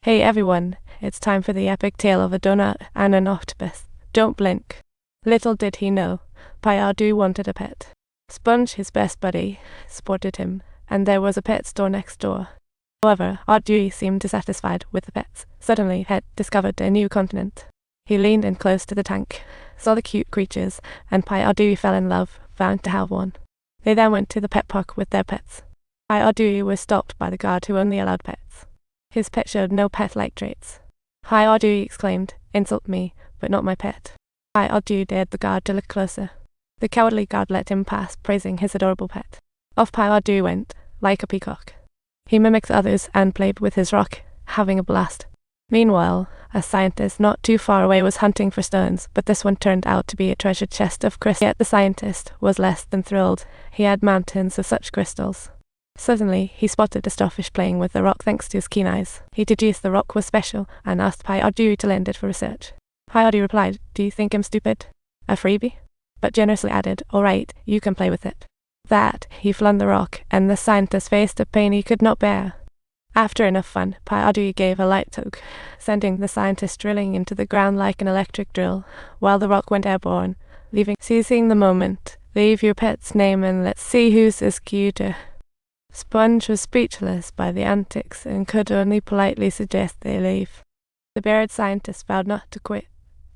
Hey everyone, it's time for the epic tale of a donut and an octopus. Don't blink. Little did he know, Adu wanted a pet. Sponge, his best buddy, supported him, and there was a pet store next door. However, Adu seemed dissatisfied with the pets. Suddenly, he had discovered a new continent. He leaned in close to the tank, saw the cute creatures, and Adu fell in love, vowing to have one. They then went to the pet park with their pets. Adu was stopped by the guard who only allowed pets. His pet showed no pet-like traits. "Hi, Adu," exclaimed. "Insult me, but not my pet." Adu dared the guard to look closer. The cowardly guard let him pass, praising his adorable pet. Off Adu went, like a peacock. He mimicked others and played with his rock, having a blast. Meanwhile, a scientist not too far away was hunting for stones, but this one turned out to be a treasure chest of crystals. Yet the scientist was less than thrilled. He had mountains of such crystals. Suddenly, he spotted a starfish playing with the rock thanks to his keen eyes. He deduced the rock was special and asked Adu to lend it for research. Adu replied, "Do you think I'm stupid? A freebie?" But generously added, "All right, you can play with it." That, he flung the rock, and the scientist faced a pain he could not bear. After enough fun, Adu gave a light tug, sending the scientist drilling into the ground like an electric drill, while the rock went airborne, seizing the moment. "Leave your pet's name and let's see who's is cuter." Sponge was speechless by the antics and could only politely suggest they leave. The buried scientist vowed not to quit,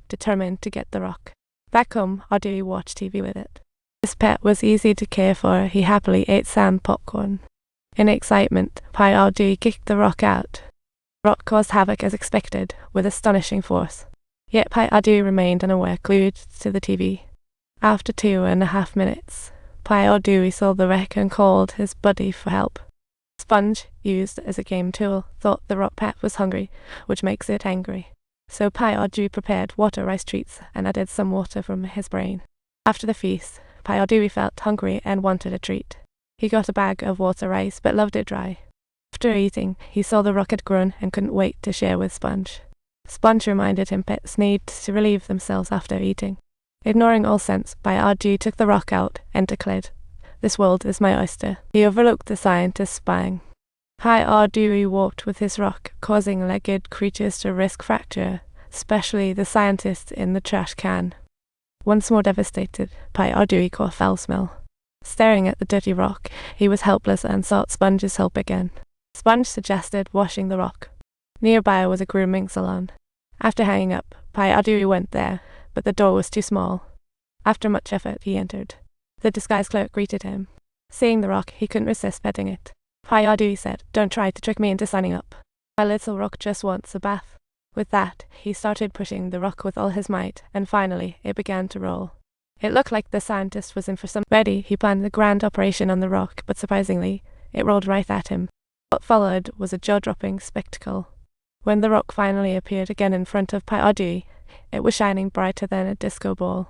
determined to get the rock. Back home, Adu watched TV with it. His pet was easy to care for. He happily ate sand popcorn. In excitement, Adu kicked the rock out. The rock caused havoc as expected, with astonishing force. Yet Adu remained unaware, glued to the TV. After 2.5 minutes, Adu saw the wreck and called his buddy for help. Sponge, used as a game tool, thought the rock pet was hungry, which makes it angry. So Adu prepared water rice treats and added some water from his brain. After the feast, Adu felt hungry and wanted a treat. He got a bag of water rice but loved it dry. After eating, he saw the rock had grown and couldn't wait to share with Sponge. Sponge reminded him pets need to relieve themselves after eating. Ignoring all sense, Adu took the rock out and declared, "This world is my oyster." He overlooked the scientist spying. Adu walked with his rock, causing legged creatures to risk fracture, especially the scientist in the trash can. Once more devastated, Adu caught a foul smell. Staring at the dirty rock, he was helpless and sought Sponge's help again. Sponge suggested washing the rock. Nearby was a grooming salon. After hanging up, Adu went there, but the door was too small. After much effort, he entered. The disguised clerk greeted him. Seeing the rock, he couldn't resist petting it. Adu said, "Don't try to trick me into signing up. My little rock just wants a bath." With that, he started pushing the rock with all his might, and finally, it began to roll. It looked like the scientist was in for some ready. He planned the grand operation on the rock, but surprisingly, it rolled right at him. What followed was a jaw-dropping spectacle. When the rock finally appeared again in front of Adu, it was shining brighter than a disco ball.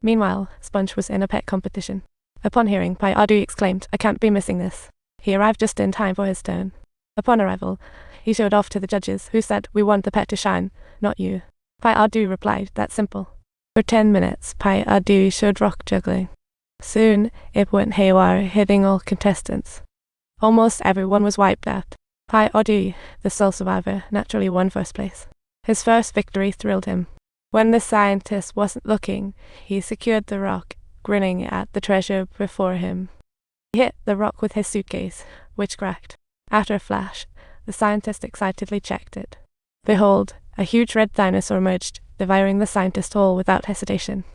Meanwhile, Sponge was in a pet competition. Upon hearing, Adu exclaimed, "I can't be missing this." He arrived just in time for his turn. Upon arrival, he showed off to the judges, who said, "We want the pet to shine, not you." Adu replied, "That's simple." For 10 minutes, Adu showed rock juggling. Soon, it went haywire, hitting all contestants. Almost everyone was wiped out. Adu, the sole survivor, naturally won first place. His first victory thrilled him. When the scientist wasn't looking, he secured the rock, grinning at the treasure before him. He hit the rock with his suitcase, which cracked. After a flash, the scientist excitedly checked it. Behold, a huge red dinosaur emerged, devouring the scientist whole without hesitation.